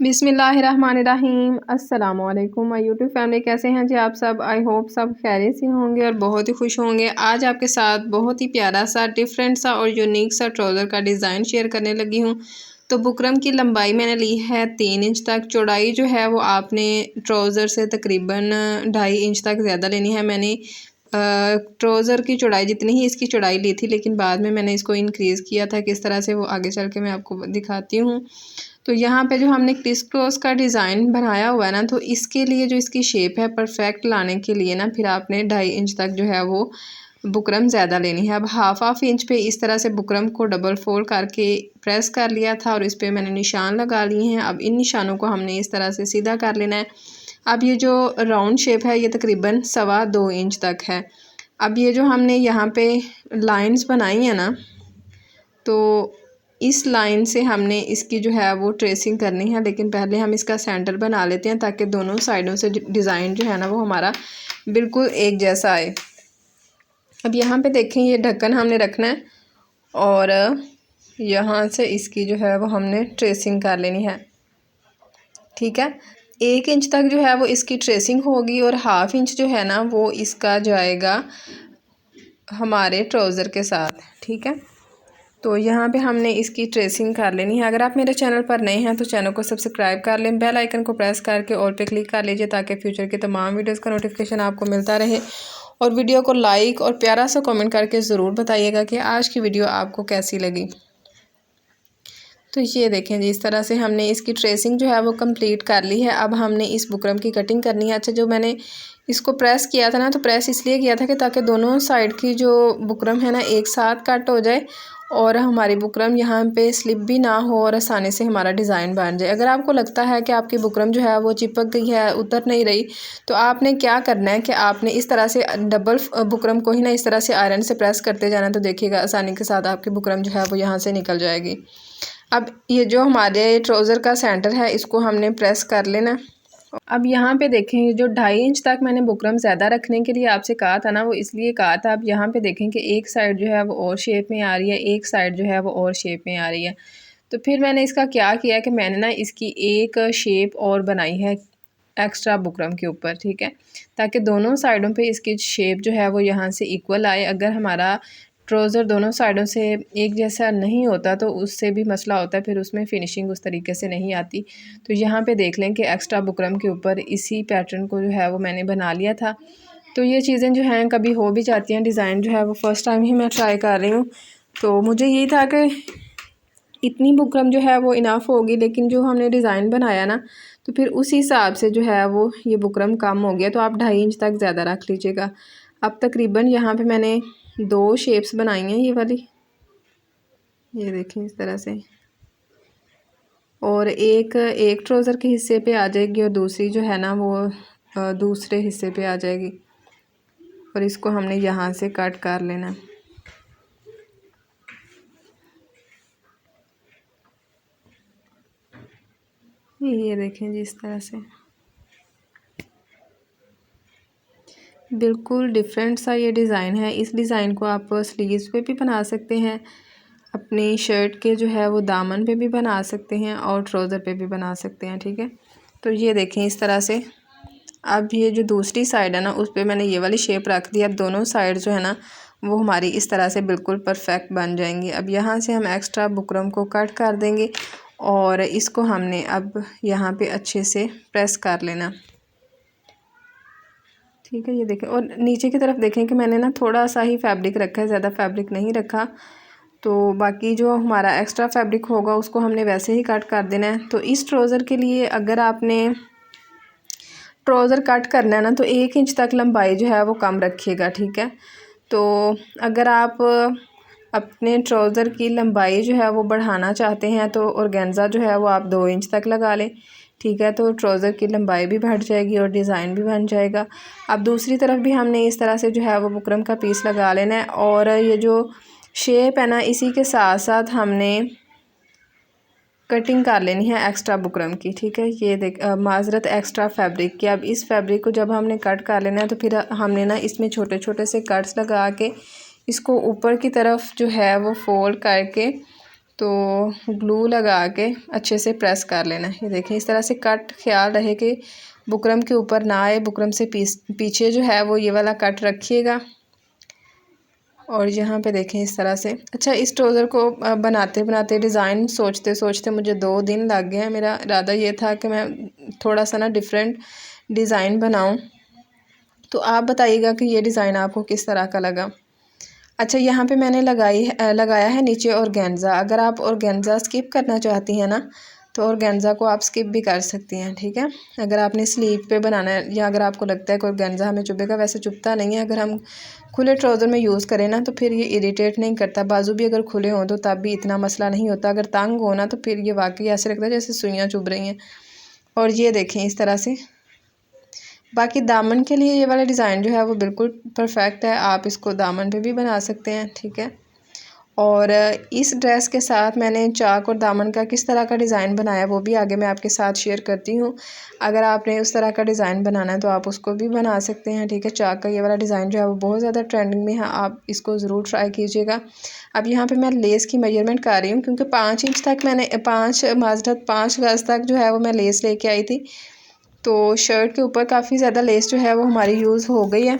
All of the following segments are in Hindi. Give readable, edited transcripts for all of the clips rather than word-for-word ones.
बिस्मिल्लाहिर्रहमानिर्रहीम। अस्सलामुअलैकुम माय यूट्यूब फैमिली, कैसे हैं जी आप सब। आई होप सब खैरियत से होंगे और बहुत ही खुश होंगे। आज आपके साथ बहुत ही प्यारा सा डिफरेंट सा और यूनिक सा ट्राउज़र का डिज़ाइन शेयर करने लगी हूँ। तो बुकरम की लंबाई मैंने ली है 3 इंच तक। चौड़ाई जो है वो आपने ट्राउज़र से तकरीबन 2.5 इंच तक ज़्यादा लेनी है। मैंने ट्राउज़र की चौड़ाई जितनी ही इसकी चौड़ाई ली थी, लेकिन बाद में मैंने इसको इंक्रीज़ किया था। किस तरह से वो आगे चल के मैं आपको दिखाती हूँ। तो यहाँ पे जो हमने क्रिस क्रॉस का डिज़ाइन बनाया हुआ है ना, तो इसके लिए जो इसकी शेप है परफेक्ट लाने के लिए ना, फिर आपने 2.5 इंच तक जो है वो बुकरम ज़्यादा लेनी है। अब हाफ इंच पे इस तरह से बुकरम को डबल फोल्ड करके प्रेस कर लिया था और इस पर मैंने निशान लगा लिए हैं। अब इन निशानों को हमने इस तरह से सीधा कर लेना है। अब ये जो राउंड शेप है ये तकरीबन 2.25 इंच तक है। अब ये जो हमने यहाँ पे लाइंस बनाई है ना, तो इस लाइन से हमने इसकी जो है वो ट्रेसिंग करनी है, लेकिन पहले हम इसका सेंटर बना लेते हैं ताकि दोनों साइडों से डिज़ाइन जो है ना वो हमारा बिल्कुल एक जैसा आए। अब यहाँ पे देखें, ये ढक्कन हमने रखना है और यहाँ से इसकी जो है वो हमने ट्रेसिंग कर लेनी है। ठीक है, 1 इंच तक जो है वो इसकी ट्रेसिंग होगी और हाफ इंच जो है ना वो इसका जाएगा हमारे ट्राउज़र के साथ। ठीक है, तो यहाँ पे हमने इसकी ट्रेसिंग कर लेनी है। अगर आप मेरे चैनल पर नए हैं तो चैनल को सब्सक्राइब कर लें, बेल आइकन को प्रेस करके ऑल पे क्लिक कर लीजिए ताकि फ्यूचर की तमाम वीडियोस का नोटिफिकेशन आपको मिलता रहे। और वीडियो को लाइक और प्यारा सा कमेंट करके ज़रूर बताइएगा कि आज की वीडियो आपको कैसी लगी। तो ये देखें जी, इस तरह से हमने इसकी ट्रेसिंग जो है वो कंप्लीट कर ली है। अब हमने इस बुकरम की कटिंग करनी है। अच्छा, जो मैंने इसको प्रेस किया था ना, तो प्रेस इसलिए किया था कि ताकि दोनों साइड की जो बुकरम है ना एक साथ कट हो जाए और हमारी बुकरम यहाँ पे स्लिप भी ना हो और आसानी से हमारा डिज़ाइन बन जाए। अगर आपको लगता है कि आपकी बुकरम जो है वो चिपक गई है, उतर नहीं रही, तो आपने क्या करना है कि आपने इस तरह से डबल बुकरम को ही ना इस तरह से आयरन से प्रेस करते जाना, तो देखिएगा आसानी के साथ आपकी बुकरम जो है वो यहाँ से निकल जाएगी। अब ये जो हमारे ट्राउज़र का सेंटर है इसको हमने प्रेस कर लेना। अब यहाँ पे देखें, ये जो 2.5 इंच तक मैंने बुकरम ज़्यादा रखने के लिए आपसे कहा था ना, वो इसलिए कहा था। अब यहाँ पे देखें कि एक साइड जो है वो और शेप में आ रही है, एक साइड जो है वो और शेप में आ रही है। तो फिर मैंने इसका क्या किया कि मैंने ना इसकी एक शेप और बनाई है एक्स्ट्रा बुकरम के ऊपर। ठीक है, ताकि दोनों साइडों पे इसकी शेप जो है वो यहाँ से इक्वल आए। अगर हमारा ट्राउज़र दोनों साइडों से एक जैसा नहीं होता तो उससे भी मसला होता है, फिर उसमें फ़िनिशिंग उस तरीके से नहीं आती। तो यहाँ पे देख लें कि एक्स्ट्रा बुकरम के ऊपर इसी पैटर्न को जो है वो मैंने बना लिया था। तो ये चीज़ें जो हैं कभी हो भी जाती हैं। डिज़ाइन जो है वो फ़र्स्ट टाइम ही मैं ट्राई कर रही हूँ, तो मुझे यही था कि इतनी बुकरम जो है वो इनफ होगी, लेकिन जो हमने डिज़ाइन बनाया ना, तो फिर उस हिसाब से जो है वो ये बुकरम कम हो गया। तो आप 2.5 इंच तक ज़्यादा रख लीजिएगा। अब तकरीबन यहाँ पे मैंने 2 शेप्स बनाई हैं ये वाली, ये देखें इस तरह से, और एक ट्राउज़र के हिस्से पे आ जाएगी और दूसरी जो है ना वो दूसरे हिस्से पे आ जाएगी। और इसको हमने यहाँ से कट कर लेना। ये देखें जी, इस तरह से बिल्कुल डिफरेंट सा ये डिज़ाइन है। इस डिज़ाइन को आप स्लीव्स पे भी बना सकते हैं, अपनी शर्ट के जो है वो दामन पे भी बना सकते हैं और ट्राउज़र पे भी बना सकते हैं। ठीक है, तो ये देखें इस तरह से। अब ये जो दूसरी साइड है ना, उस पर मैंने ये वाली शेप रख दी। अब दोनों साइड जो है ना वो हमारी इस तरह से बिल्कुल परफेक्ट बन जाएंगी। अब यहाँ से हम एक्स्ट्रा बुकरम को कट कर देंगे और इसको हमने अब यहाँ पे अच्छे से प्रेस कर लेना। ठीक है, ये देखें, और नीचे की तरफ देखें कि मैंने ना थोड़ा सा ही फैब्रिक रखा है, ज़्यादा फैब्रिक नहीं रखा। तो बाकी जो हमारा एक्स्ट्रा फैब्रिक होगा उसको हमने वैसे ही कट कर देना है। तो इस ट्राउज़र के लिए अगर आपने ट्राउज़र कट करना है ना, तो 1 इंच तक लंबाई जो है वो कम रखिएगा। ठीक है, तो अगर आप अपने ट्राउज़र की लंबाई जो है वो बढ़ाना चाहते हैं तो ऑर्गेन्जा जो है वो आप 2 इंच तक लगा लें। ठीक है, तो ट्राउज़र की लंबाई भी बढ़ जाएगी और डिज़ाइन भी बन जाएगा। अब दूसरी तरफ भी हमने इस तरह से जो है वो बुकरम का पीस लगा लेना है और ये जो शेप है ना, इसी के साथ साथ हमने कटिंग कर लेनी है एक्स्ट्रा बुकरम की। ठीक है, ये देख माजरत एक्स्ट्रा फैब्रिक की। अब इस फैब्रिक को जब हमने कट कर लेना है तो फिर हमने ना इसमें छोटे छोटे से कट्स लगा के इसको ऊपर की तरफ जो है वो फोल्ड करके तो ग्लू लगा के अच्छे से प्रेस कर लेना है। ये देखें इस तरह से कट, ख्याल रहे कि बुकरम के ऊपर ना आए, बुकरम से पीछे जो है वो ये वाला कट रखिएगा। और यहाँ पे देखें इस तरह से। अच्छा, इस ट्राउज़र को बनाते बनाते, डिज़ाइन सोचते सोचते मुझे 2 दिन लग गए हैं। मेरा इरादा ये था कि मैं थोड़ा सा ना डिफरेंट डिज़ाइन बनाऊं, तो आप बताइएगा कि ये डिज़ाइन आपको किस तरह का लगा। अच्छा, यहाँ पे मैंने लगाया है नीचे ऑर्गेन्जा। अगर आप ऑर्गेन्जा स्किप करना चाहती हैं ना, तो ऑर्गेन्जा को आप स्किप भी कर सकती हैं, ठीक है। अगर आपने स्लीव पे बनाना है या अगर आपको लगता है कि ऑर्गेन्जा हमें चुभेगा, वैसे चुभता नहीं है। अगर हम खुले ट्राउज़र में यूज़ करें ना, तो फिर ये इरिटेट नहीं करता। बाजू भी अगर खुले हों तो तब भी इतना मसला नहीं होता। अगर तंग हो ना, तो फिर ये वाकई ऐसे लगता है जैसे सुइयाँ चुभ रही हैं। और ये देखें इस तरह से। बाकी दामन के लिए ये वाला डिज़ाइन जो है वो बिल्कुल परफेक्ट है। आप इसको दामन पे भी बना सकते हैं, ठीक है। और इस ड्रेस के साथ मैंने चाक और दामन का किस तरह का डिज़ाइन बनाया वो भी आगे मैं आपके साथ शेयर करती हूँ। अगर आपने उस तरह का डिज़ाइन बनाना है तो आप उसको भी बना सकते हैं, ठीक है। चाक का ये वाला डिज़ाइन जो है वो बहुत ज़्यादा ट्रेंडिंग में है, आप इसको ज़रूर ट्राई कीजिएगा। अब यहाँ पे मैं लेस की मेजरमेंट कर रही हूँ, क्योंकि 5 इंच तक मैंने 5 गज़ तक जो है वो मैं लेस लेके आई थी। तो शर्ट के ऊपर काफ़ी ज़्यादा लेस जो है वो हमारी यूज़ हो गई है।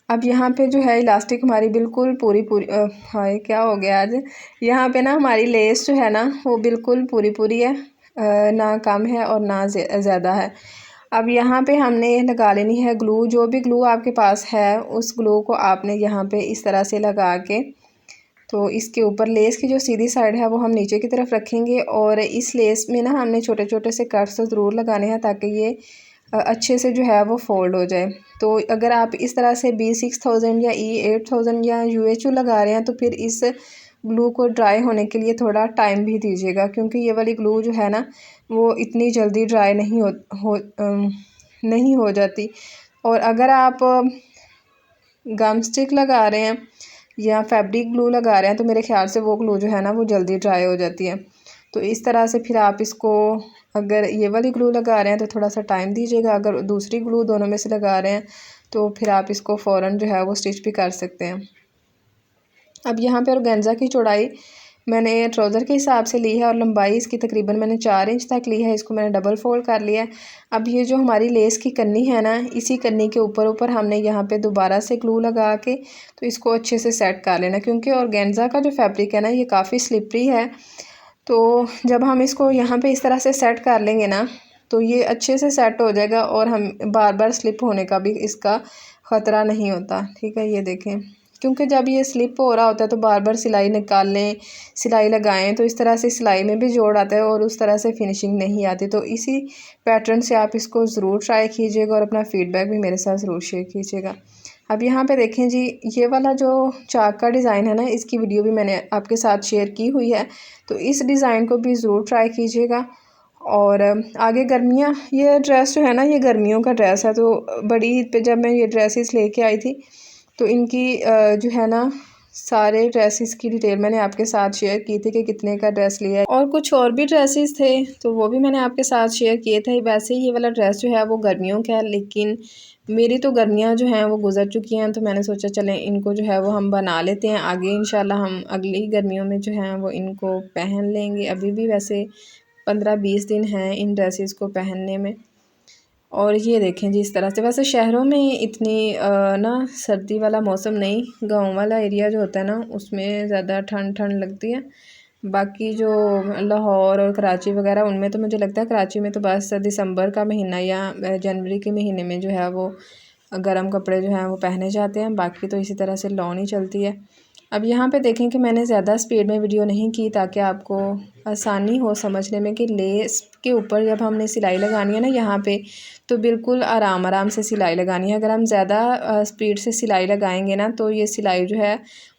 अब यहाँ पे जो है इलास्टिक हमारी बिल्कुल पूरी हाय क्या हो गया आज। यहाँ पे ना हमारी लेस जो है ना वो बिल्कुल पूरी है, ना कम है और ना ज़्यादा है। अब यहाँ पे हमने लगा लेनी है ग्लू। जो भी ग्लू आपके पास है उस ग्लू को आपने यहाँ पे इस तरह से लगा के, तो इसके ऊपर लेस की जो सीधी साइड है वो हम नीचे की तरफ रखेंगे। और इस लेस में ना हमने छोटे छोटे से कट्स ज़रूर लगाने हैं, ताकि ये अच्छे से जो है वो फोल्ड हो जाए। तो अगर आप इस तरह से B6000 या E8000 या UHU लगा रहे हैं, तो फिर इस ग्लू को ड्राई होने के लिए थोड़ा टाइम भी दीजिएगा, क्योंकि ये वाली ग्लू जो है ना वो इतनी जल्दी ड्राई नहीं हो जाती। और अगर आप गम स्टिक लगा रहे हैं या फैब्रिक ग्लू लगा रहे हैं, तो मेरे ख्याल से वो ग्लू जो है ना वो जल्दी ड्राई हो जाती है। तो इस तरह से फिर आप इसको, अगर ये वाली ग्लू लगा रहे हैं तो थोड़ा सा टाइम दीजिएगा, अगर दूसरी ग्लू दोनों में से लगा रहे हैं तो फिर आप इसको फ़ौरन जो है वो स्टिच भी कर सकते हैं। अब यहाँ पे ऑर्गेन्जा की चौड़ाई मैंने ट्राउज़र के हिसाब से ली है और लंबाई इसकी तकरीबन मैंने 4 इंच तक ली है। इसको मैंने डबल फोल्ड कर लिया है। अब ये जो हमारी लेस की कन्नी है ना, इसी कन्नी के ऊपर हमने यहाँ पे दोबारा से ग्लू लगा के तो इसको अच्छे से सेट कर लेना, क्योंकि ऑर्गेन्जा का जो फैब्रिक है ना ये काफ़ी स्लिपरी है। तो जब हम इसको यहाँ पे इस तरह से सेट कर लेंगे ना, तो ये अच्छे से सेट हो जाएगा और हम बार बार स्लिप होने का भी इसका ख़तरा नहीं होता, ठीक है। ये देखें, क्योंकि जब ये स्लिप हो रहा होता है तो बार बार सिलाई निकाल लें, सिलाई लगाएं, तो इस तरह से सिलाई में भी जोड़ आता है और उस तरह से फिनिशिंग नहीं आती। तो इसी पैटर्न से आप इसको ज़रूर ट्राई कीजिएगा और अपना फ़ीडबैक भी मेरे साथ ज़रूर शेयर कीजिएगा। अब यहाँ पे देखें जी, ये वाला जो चाक का डिज़ाइन है ना, इसकी वीडियो भी मैंने आपके साथ शेयर की हुई है, तो इस डिज़ाइन को भी ज़रूर ट्राई कीजिएगा। और आगे गर्मियाँ, ये ड्रेस जो है ना ये गर्मियों का ड्रेस है। तो बड़ी ईद पे जब मैं ये ड्रेसेस लेके आई थी, तो इनकी जो है ना सारे ड्रेसेस की डिटेल मैंने आपके साथ शेयर की थी कि कितने का ड्रेस लिया है, और कुछ और भी ड्रेसेस थे तो वो भी मैंने आपके साथ शेयर किए थे। वैसे ये वाला ड्रेस जो है वो गर्मियों का है, लेकिन मेरी तो गर्मियाँ जो हैं वो गुजर चुकी हैं, तो मैंने सोचा चलें इनको जो है वो हम बना लेते हैं। आगे इंशाल्लाह हम अगली गर्मियों में जो हैं वो इनको पहन लेंगे। अभी भी वैसे 15-20 दिन हैं इन ड्रेसेस को पहनने में। और ये देखें जी इस तरह से। वैसे शहरों में इतनी ना सर्दी वाला मौसम नहीं, गांव वाला एरिया जो होता है ना उसमें ज़्यादा ठंड लगती है। बाकी जो लाहौर और कराची वगैरह उनमें तो मुझे लगता है कराची में तो बस दिसंबर का महीना या जनवरी के महीने में जो है वो गर्म कपड़े जो हैं वो पहने जाते हैं, बाकी तो इसी तरह से लॉन ही चलती है। अब यहाँ पे देखें कि मैंने ज़्यादा स्पीड में वीडियो नहीं की ताकि आपको आसानी हो समझने में कि लेस के ऊपर जब हमने सिलाई लगानी है ना यहाँ पे, तो बिल्कुल आराम से सिलाई लगानी है। अगर हम ज़्यादा स्पीड से सिलाई लगाएंगे ना तो ये सिलाई जो है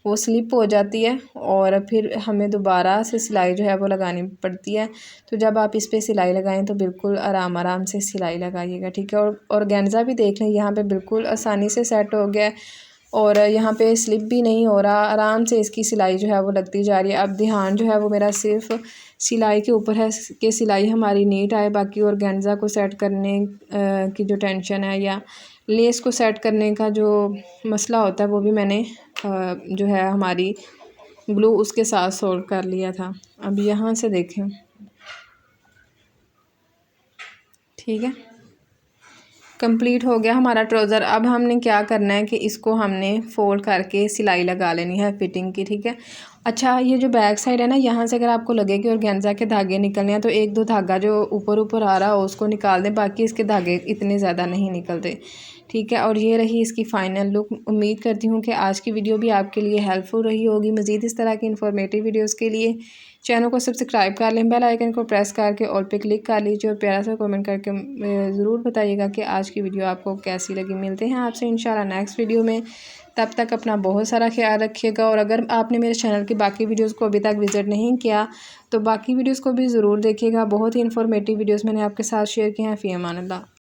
वो स्लिप हो जाती है और फिर हमें दोबारा से सिलाई जो है वो लगानी पड़ती है। तो जब आप इस पर सिलाई लगाएं तो बिल्कुल आराम से सिलाई लगाइएगा, ठीक है। और ऑर्गेन्जा भी देख लें, यहाँ पे बिल्कुल आसानी से सेट हो गया है और यहाँ पे स्लिप भी नहीं हो रहा, आराम से इसकी सिलाई जो है वो लगती जा रही है। अब ध्यान जो है वो मेरा सिर्फ सिलाई के ऊपर है कि सिलाई हमारी नीट आए। बाकी ऑर्गेन्जा को सेट करने की जो टेंशन है या लेस को सेट करने का जो मसला होता है वो भी मैंने जो है हमारी ग्लू उसके साथ सोल्व कर लिया था। अब यहाँ से देखें, ठीक है, कंप्लीट हो गया हमारा ट्राउज़र। अब हमने क्या करना है कि इसको हमने फोल्ड करके सिलाई लगा लेनी है फिटिंग की, ठीक है। अच्छा, ये जो बैक साइड है ना, यहाँ से अगर आपको लगे कि ऑर्गेन्जा के धागे निकलने हैं तो एक दो धागा जो ऊपर ऊपर आ रहा हो उसको निकाल दें, बाकी इसके धागे इतने ज़्यादा नहीं निकलते, ठीक है। और ये रही इसकी फ़ाइनल लुक। उम्मीद करती हूँ कि आज की वीडियो भी आपके लिए हेल्पफुल रही होगी। मज़ीद इस तरह की इन्फॉर्मेटिव वीडियोज़ के लिए चैनल को सब्सक्राइब कर लें, बेल आइकन को प्रेस करके ऑल पे क्लिक कर लीजिए और प्यारा सा कमेंट करके ज़रूर बताइएगा कि आज की वीडियो आपको कैसी लगी। मिलते हैं आपसे इंशाल्लाह नेक्स्ट वीडियो में, तब तक अपना बहुत सारा ख्याल रखिएगा। और अगर आपने मेरे चैनल की बाकी वीडियोज़ को अभी तक विज़िट नहीं किया तो बाकी वीडियोज़ को भी ज़रूर देखिएगा। बहुत ही इन्फॉर्मेटिव वीडियोज़ मैंने आपके साथ शेयर किए हैं। फ़ी अमान अल्लाह।